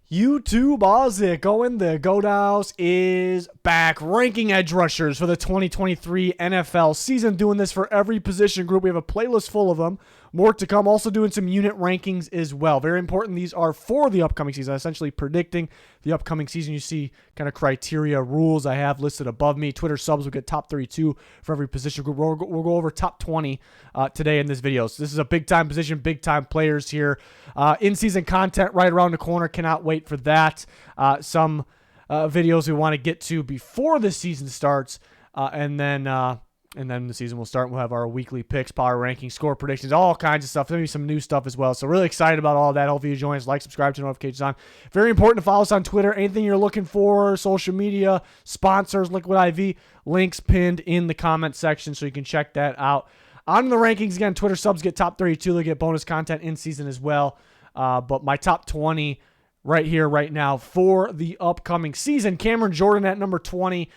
YouTube, how's it going? The Goat House is back, ranking edge rushers for the 2023 NFL season. Doing this for every position group. We have a playlist full of them. More to come. Also doing some unit rankings as well. Very important. These are for the upcoming season. Essentially predicting the upcoming season. You see kind of criteria, rules I have listed above me. Twitter subs will get top 32 for every position group. We'll go over top 20 today in this video. So this is a big-time position, big-time players here. In-season content right around the corner. Cannot wait for that. Some videos we want to get to before the season starts. And then the season will start. We'll have our weekly picks, power rankings, score predictions, all kinds of stuff. Maybe some new stuff as well. So really excited about all of that. Hopefully you join us. Like, subscribe, to notifications on. Very important to follow us on Twitter. Anything you're looking for, social media, sponsors, Liquid IV, links pinned in the comment section so you can check that out. On the rankings, again, Twitter subs get top 32. They get bonus content in season as well. But my top 20 right here, right now for the upcoming season. Cameron Jordan at number 20.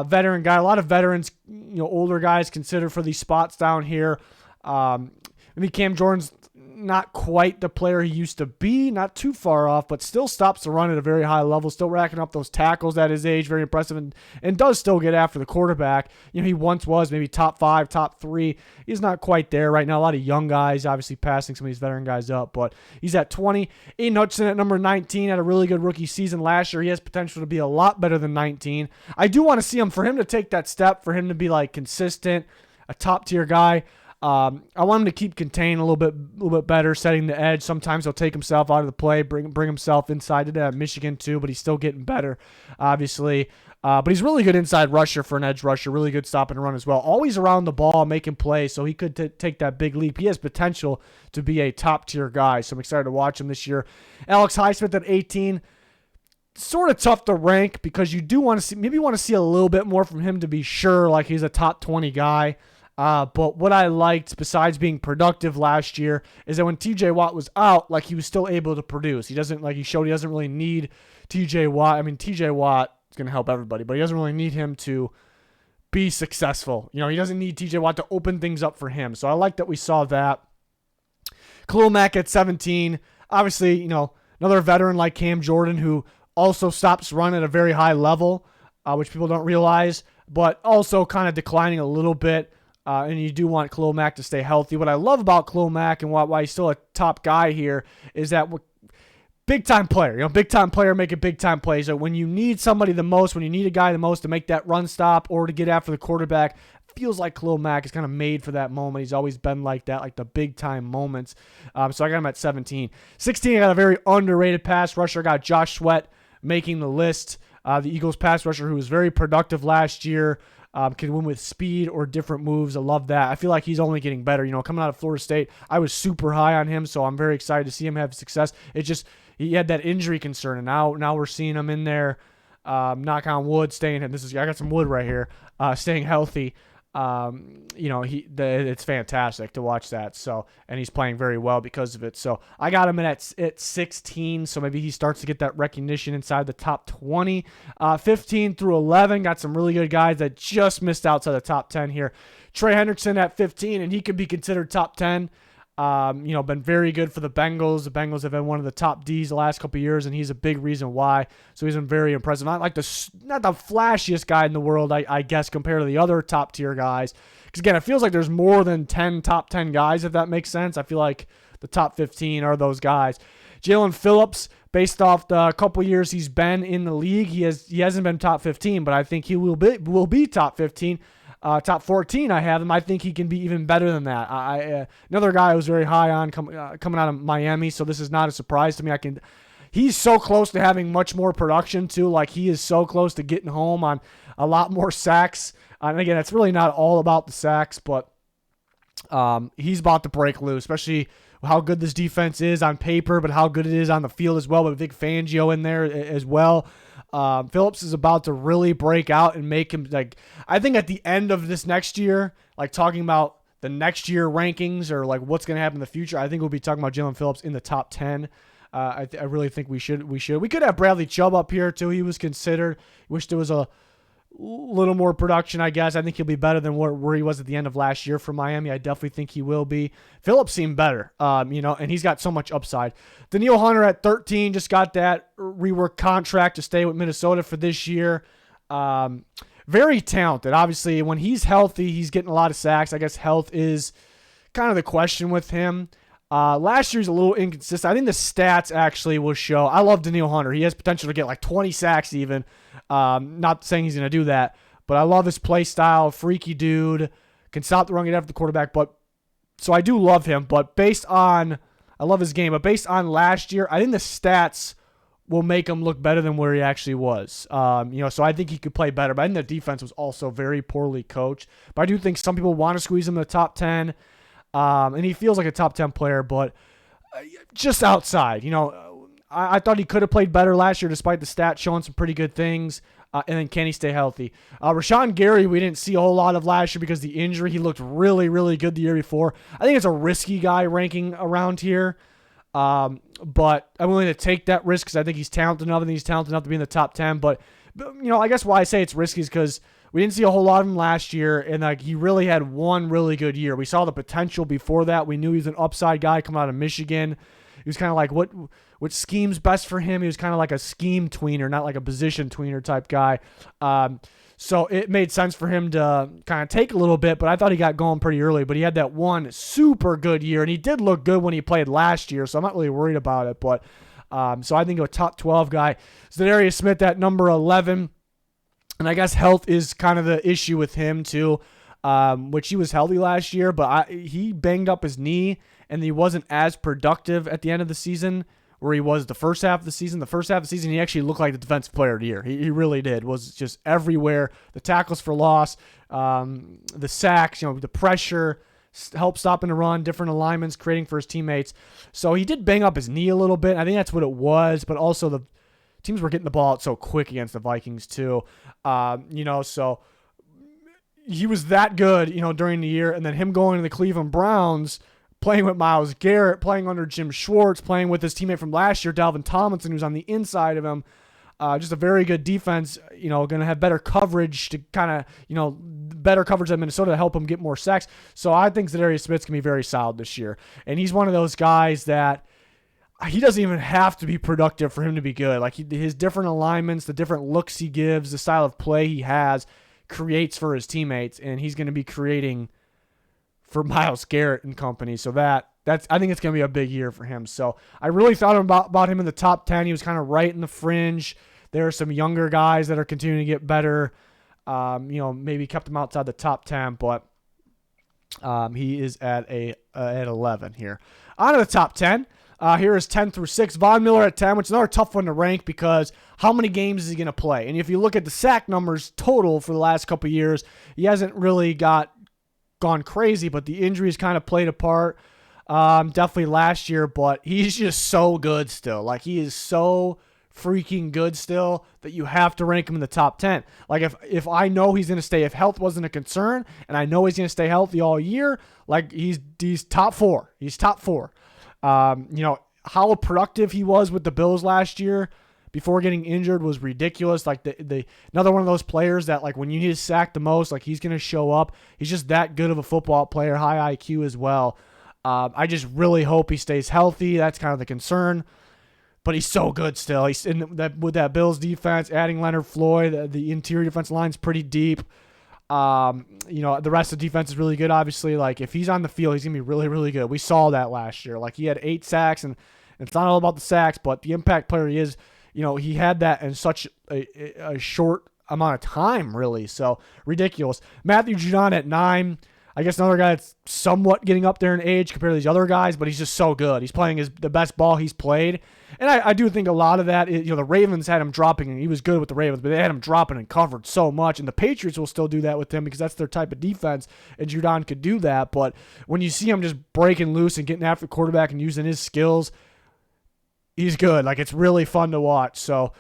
Veteran guy. A lot of veterans, older guys considered for these spots down here. Maybe Cam Jordan's not quite the player he used to be, not too far off, but still stops the run at a very high level, still racking up those tackles at his age, very impressive, and does still get after the quarterback. He once was maybe top 5, top 3. He's not quite there right now. A lot of young guys obviously passing some of these veteran guys up, but he's at 20. Aiden Hutchinson at number 19 had a really good rookie season last year. He has potential to be a lot better than 19. I do want to see him, for him to take that step, for him to be like consistent, a top tier guy. I want him to keep contained a little bit better, setting the edge. Sometimes he'll take himself out of the play, bring himself inside. Did that at Michigan too, but he's still getting better, obviously. But he's really good inside rusher for an edge rusher, really good stop and run as well. Always around the ball, making plays, so he could take that big leap. He has potential to be a top-tier guy, so I'm excited to watch him this year. Alex Highsmith at 18. Sort of tough to rank because you do want to see, maybe you want to see a little bit more from him to be sure like he's a top 20 guy. But what I liked, besides being productive last year, is that when TJ Watt was out, like he was still able to produce. He doesn't, like he showed, he doesn't really need TJ Watt. I mean, TJ Watt is going to help everybody, but he doesn't really need him to be successful. He doesn't need TJ Watt to open things up for him. So I like that we saw that. Khalil Mack at 17. Obviously, another veteran like Cam Jordan who also stops run at a very high level, which people don't realize, but also kind of declining a little bit. And you do want Khalil Mack to stay healthy. What I love about Khalil Mack and why he's still a top guy here is that big-time player. Big-time player making big-time plays. So when you need somebody the most, when you need a guy the most to make that run stop or to get after the quarterback, feels like Khalil Mack is kind of made for that moment. He's always been like that, like the big-time moments. So I got him at 17. 16, I got a very underrated pass rusher. I got Josh Sweat making the list. The Eagles pass rusher who was very productive last year. Can win with speed or different moves. I love that. I feel like he's only getting better. Coming out of Florida State, I was super high on him, so I'm very excited to see him have success. It just, he had that injury concern, and now we're seeing him in there, knock on wood, staying. And I got some wood right here, staying healthy. It's fantastic to watch that. So, and he's playing very well because of it. So I got him at 16. So maybe he starts to get that recognition inside the top 20. 15 through 11, got some really good guys that just missed outside the top 10 here. Trey Hendrickson at 15, and he could be considered top 10. Been very good for the Bengals. The Bengals have been one of the top Ds the last couple of years, and he's a big reason why. So he's been very impressive. Not the flashiest guy in the world, I guess, compared to the other top tier guys. Because again, it feels like there's more than 10 top 10 guys, if that makes sense. I feel like the top 15 are those guys. Jalen Phillips, based off the couple years he's been in the league, he hasn't been top 15, but I think he will be top 15. Top 14, I have him. I think he can be even better than that. Another guy I was very high on coming out of Miami, so this is not a surprise to me. He's so close to having much more production too. Like he is so close to getting home on a lot more sacks. And again, it's really not all about the sacks, but he's about to break loose, especially how good this defense is on paper, but how good it is on the field as well. With Vic Fangio in there as well. Phillips is about to really break out and make him, like, I think at the end of this next year, like talking about the next year rankings or like what's going to happen in the future, I think we'll be talking about Jalen Phillips in the top 10. I really think we should. We could have Bradley Chubb up here too. He was considered. Wish there was a little more production, I guess. I think he'll be better than where he was at the end of last year for Miami. I definitely think he will be. Phillips seemed better, and he's got so much upside. Danielle Hunter at 13 just got that rework contract to stay with Minnesota for this year. Very talented. Obviously, when he's healthy, he's getting a lot of sacks. I guess health is kind of the question with him. Last year's a little inconsistent. I think the stats actually will show. I love Danielle Hunter. He has potential to get like 20 sacks even. Not saying he's going to do that, but I love his play style. Freaky dude. Can stop the run, get after the quarterback. So I do love him. But I love his game. But based on last year, I think the stats will make him look better than where he actually was. So I think he could play better. But I think the defense was also very poorly coached. But I do think some people want to squeeze him in the top 10. And he feels like a top 10 player, but just outside. I thought he could have played better last year despite the stats showing some pretty good things. And then can he stay healthy? Rashawn Gary, we didn't see a whole lot of last year because of the injury. He looked really, really good the year before. I think it's a risky guy ranking around here. But I'm willing to take that risk because I think he's talented enough and he's talented enough to be in the top 10. But I guess why I say it's risky is because we didn't see a whole lot of him last year, and he really had one really good year. We saw the potential before that. We knew he was an upside guy coming out of Michigan. He was kind of like what scheme's best for him. He was kind of like a scheme tweener, not like a position tweener type guy. So it made sense for him to kind of take a little bit, but I thought he got going pretty early. But he had that one super good year, and he did look good when he played last year, so I'm not really worried about it. But so I think a top 12 guy. Zadarius Smith at number 11. And I guess health is kind of the issue with him too, which he was healthy last year, but he banged up his knee, and he wasn't as productive at the end of the season where he was the first half of the season. The first half of the season, he actually looked like the defensive player of the year. He really did. Was just everywhere. The tackles for loss, the sacks, the pressure, help stopping the run, different alignments, creating for his teammates. So he did bang up his knee a little bit. I think that's what it was, but also the teams were getting the ball out so quick against the Vikings too. So he was that good, during the year. And then him going to the Cleveland Browns, playing with Myles Garrett, playing under Jim Schwartz, playing with his teammate from last year, Dalvin Tomlinson, who's on the inside of him. Just a very good defense, going to have better coverage to kind of, better coverage than Minnesota to help him get more sacks. So I think Zadarius Smith's going to be very solid this year. And he's one of those guys that he doesn't even have to be productive for him to be good. Like his different alignments, the different looks he gives, the style of play he has creates for his teammates, and he's going to be creating for Myles Garrett and company. So that's I think it's going to be a big year for him. So I really thought about him in the top 10. He was kind of right in the fringe. There are some younger guys that are continuing to get better. Maybe kept him outside the top 10, but he is at 11 here. On to the top 10. Here is 10 through 6. Von Miller at 10, which is another tough one to rank because how many games is he going to play? And if you look at the sack numbers total for the last couple of years, he hasn't really gone crazy, but the injuries kind of played a part. Definitely last year, but he's just so good still. Like he is so freaking good still that you have to rank him in the top 10. Like if I know he's going to stay, if health wasn't a concern, and I know he's going to stay healthy all year, like he's top 4. He's top 4. How productive he was with the Bills last year before getting injured was ridiculous. Like the another one of those players that like when you need to sack the most, like he's going to show up. He's just that good of a football player, high IQ as well. I just really hope he stays healthy. That's kind of the concern. But he's so good still. He's with that Bills defense, adding Leonard Floyd. The interior defense line's pretty deep. The rest of the defense is really good, obviously. Like, if he's on the field, he's going to be really, really good. We saw that last year. Like, he had 8 sacks, and it's not all about the sacks, but the impact player he is, he had that in such a short amount of time, really. So, ridiculous. Matthew Judon at 9. I guess another guy that's somewhat getting up there in age compared to these other guys, but he's just so good. He's playing the best ball he's played. And I do think a lot of that, the Ravens had him dropping, and he was good with the Ravens, but they had him dropping and covered so much. And the Patriots will still do that with him because that's their type of defense, and Judon could do that. But when you see him just breaking loose and getting after the quarterback and using his skills, he's good. Like, it's really fun to watch. So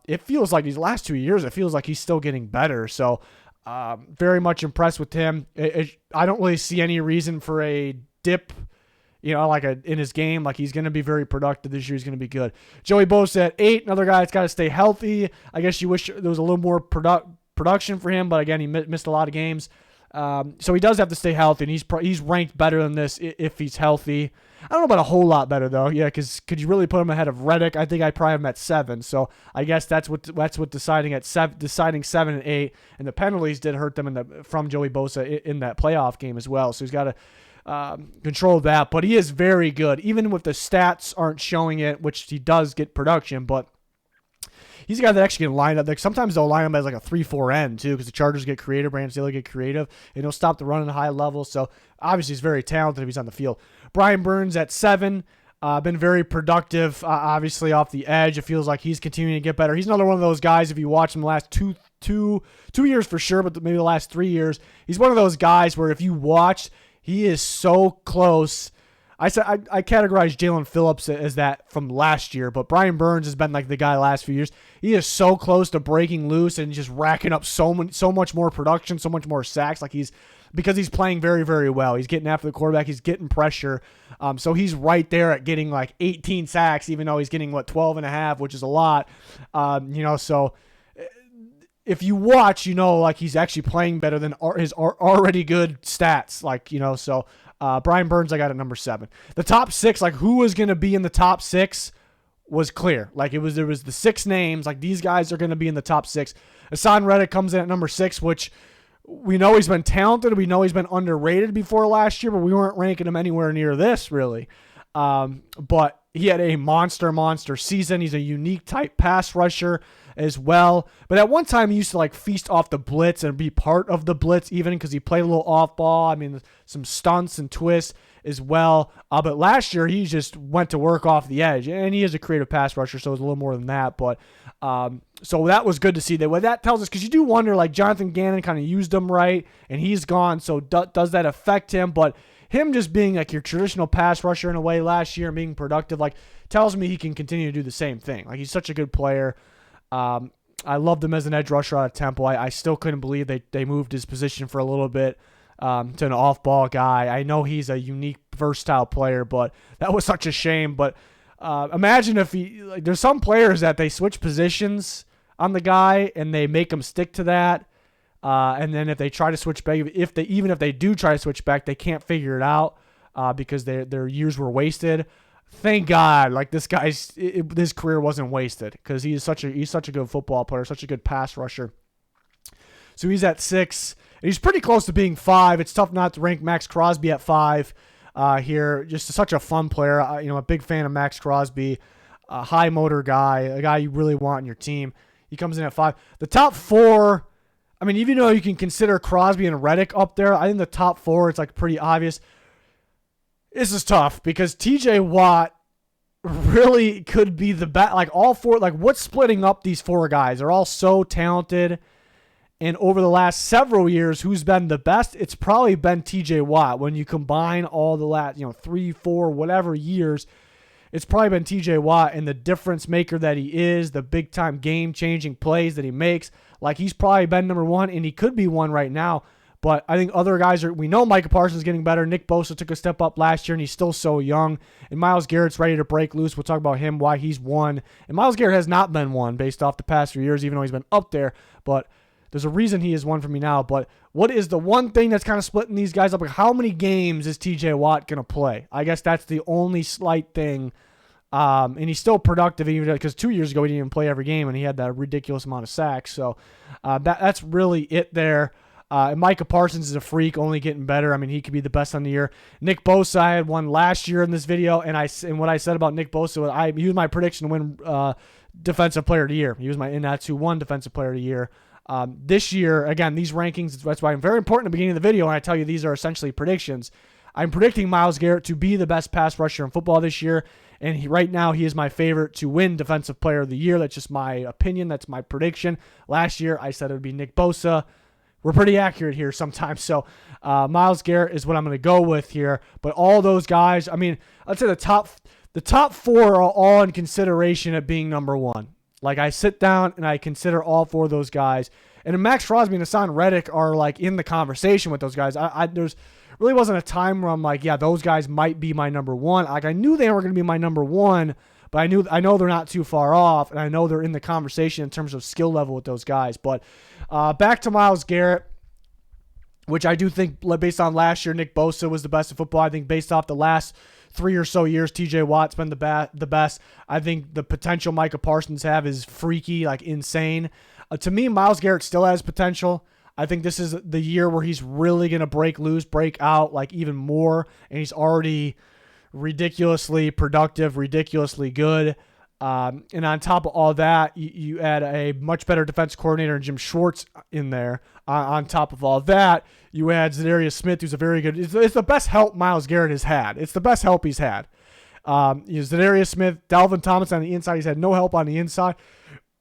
it feels like these last 2 years, it feels like he's still getting better. So very much impressed with him. I don't really see any reason for a dip, in his game. Like, he's going to be very productive this year. He's going to be good. Joey Bosa at 8, another guy that's got to stay healthy. I guess you wish there was a little more production production for him, but again, he missed a lot of games. So he does have to stay healthy, and he's ranked better than this if he's healthy. I don't know about a whole lot better though. Yeah, because could you really put him ahead of Reddick? I think I probably have him at 7. So I guess that's what deciding 7 and 8, and the penalties did hurt them from Joey Bosa in that playoff game as well. So he's got to control that. But he is very good, even if the stats aren't showing it, which he does get production, but. He's a guy that actually can line up. Like sometimes they'll line him as like a 3-4 end too, because the Chargers get creative, Brandon Staley get creative, and he'll stop the run at a high level. So obviously he's very talented if he's on the field. Brian Burns at 7, been very productive. Obviously off the edge, it feels like he's continuing to get better. He's another one of those guys. If you watch him the last two years for sure, but maybe the last 3 years, he's one of those guys where if you watched, he is so close. I categorize Jalen Phillips as that from last year, but Brian Burns has been like the guy the last few years. He is so close to breaking loose and just racking up so much more production, so much more sacks. Because he's playing very, very well. He's getting after the quarterback. He's getting pressure. So he's right there at getting like 18 sacks, even though he's getting 12 and a half, which is a lot. So if you watch, like he's actually playing better than his already good stats. Brian Burns, I got at number 7. The top 6, like who was going to be in the top 6 was clear. There was the 6 names, like these guys are going to be in the top 6. Hassan Reddick comes in at number 6, which we know he's been talented. We know he's been underrated before last year, but we weren't ranking him anywhere near this really. But he had a monster season. He's a unique type pass rusher as well. But at one time, he used to feast off the blitz and be part of the blitz even because he played a little off ball. I mean, some stunts and twists as well. But last year, he just went to work off the edge. And he is a creative pass rusher, so it's a little more than that. But so that was good to see. What that tells us, because you do wonder, Jonathan Gannon kind of used him right, and he's gone. So does that affect him? But him just being your traditional pass rusher in a way last year and being productive, tells me he can continue to do the same thing. He's such a good player. I loved him as an edge rusher out of Temple. I still couldn't believe they moved his position for a little bit to an off-ball guy. I know he's a unique, versatile player, but that was such a shame. But imagine if there's some players that they switch positions on the guy and they make him stick to that. And then if they try to switch back, even if they do try to switch back, they can't figure it out because their years were wasted. Thank God, this guy's his career wasn't wasted because he's such a good football player, such a good pass rusher. So he's at 6. And he's pretty close to being 5. It's tough not to rank Max Crosby at 5 here. Just such a fun player. A big fan of Max Crosby, a high motor guy, a guy you really want on your team. He comes in at 5. The top 4. I mean, even though you can consider Crosby and Reddick up there, I think the top 4, it's pretty obvious. This is tough because TJ Watt really could be the best. All 4, what's splitting up these 4 guys? They're all so talented. And over the last several years, who's been the best? It's probably been TJ Watt. When you combine all the last, 3, 4, whatever years, it's probably been TJ Watt and the difference maker that he is, the big time game changing plays that he makes. He's probably been number 1, and he could be 1 right now. But I think other guys we know Micah Parsons is getting better. Nick Bosa took a step up last year, and he's still so young. And Myles Garrett's ready to break loose. We'll talk about him, why he's 1. And Myles Garrett has not been 1 based off the past few years, even though he's been up there. But there's a reason he is 1 for me now. But what is the one thing that's kind of splitting these guys up? How many games is TJ Watt going to play? I guess that's the only slight thing. And he's still productive, even because 2 years ago he didn't even play every game, and he had that ridiculous amount of sacks. So that's really it there. And Micah Parsons is a freak, only getting better. I mean, he could be the best on the year. Nick Bosa, I had 1 last year in this video, and what I said about Nick Bosa, he was my prediction to win Defensive Player of the Year. He was and that's who won Defensive Player of the Year. This year, again, these rankings, that's why I'm very important at the beginning of the video, and I tell you these are essentially predictions. I'm predicting Myles Garrett to be the best pass rusher in football this year, and right now he is my favorite to win Defensive Player of the Year. That's just my opinion. That's my prediction. Last year, I said it would be Nick Bosa. We're pretty accurate here sometimes. So Myles Garrett is what I'm going to go with here. But all those guys, I mean, I'd say the top 4 are all in consideration of being number 1. I sit down and I consider all 4 of those guys. And Max Crosby and Hassan Reddick are in the conversation with those guys. There's really wasn't a time where I'm yeah, those guys might be my number 1. I knew they were going to be my number 1, but I know they're not too far off, and I know they're in the conversation in terms of skill level with those guys. But back to Myles Garrett, which I do think, based on last year, Nick Bosa was the best in football. I think based off the last 3 or so years, TJ Watt's been the best. I think the potential Micah Parsons have is freaky, like insane. To me, Myles Garrett still has potential. I think this is the year where he's really going to break loose, break out like even more, and he's already ridiculously productive, ridiculously good. And on top of all that, you add a much better defense coordinator and Jim Schwartz in there. On top of all that, you add Za'Darius Smith, who's a very good. It's the best help Myles Garrett has had. It's the best help he's had. Za'Darius Smith, Dalvin Thomas on the inside. He's had no help on the inside.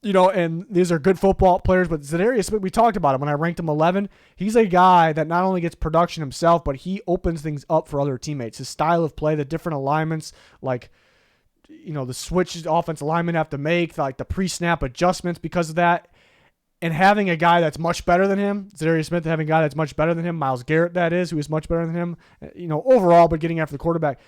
And these are good football players, but Za'Darius Smith, we talked about him when I ranked him 11. He's a guy that not only gets production himself, but he opens things up for other teammates. His style of play, the different alignments, like the switches offensive linemen have to make, like the pre-snap adjustments because of that. And having a guy that's much better than him, Za'Darius Smith having a guy that's much better than him, Myles Garrett that is, who is much better than him, overall, but getting after the quarterback,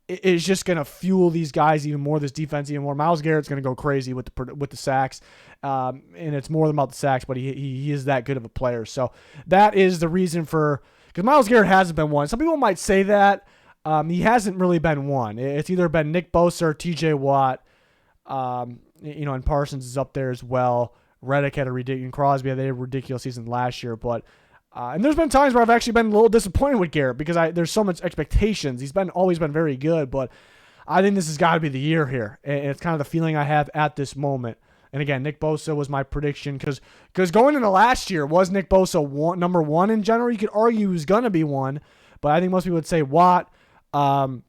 is just going to fuel these guys even more, this defense even more. Myles Garrett's going to go crazy with the sacks, and it's more than about the sacks, but he is that good of a player. So that is the reason because Myles Garrett hasn't been one. Some people might say that. He hasn't really been one. It's either been Nick Bosa or TJ Watt, and Parsons is up there as well. Reddick had and Crosby had a ridiculous season last year, but and there's been times where I've actually been a little disappointed with Garrett because there's so much expectations. He's always been very good, but I think this has got to be the year here, and it's kind of the feeling I have at this moment. And again, Nick Bosa was my prediction because going into last year, was Nick Bosa number one in general? You could argue he was going to be one, but I think most people would say Watt. But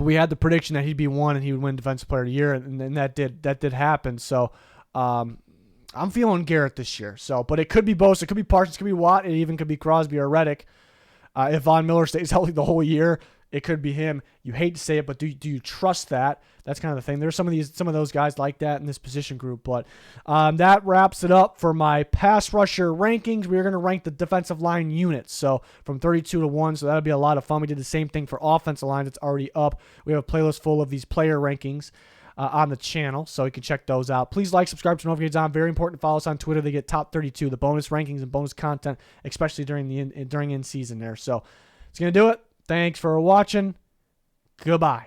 we had the prediction that he'd be one and he would win Defensive Player of the Year, and that did happen. So I'm feeling Garrett this year. But it could be Bosa, it could be Parsons, it could be Watt, it even could be Crosby or Reddick. If Von Miller stays healthy the whole year, it could be him. You hate to say it, but do you trust that? That's kind of the thing. There's some of those guys like that in this position group. But that wraps it up for my pass rusher rankings. We're going to rank the defensive line units. So from 32 to 1. So that'll be a lot of fun. We did the same thing for offensive line. It's already up. We have a playlist full of these player rankings on the channel, so you can check those out. Please like, subscribe, turn notifications on. Very important to follow us on Twitter. They get top 32, the bonus rankings and bonus content, especially during in season there. So it's going to do it. Thanks for watching. Goodbye.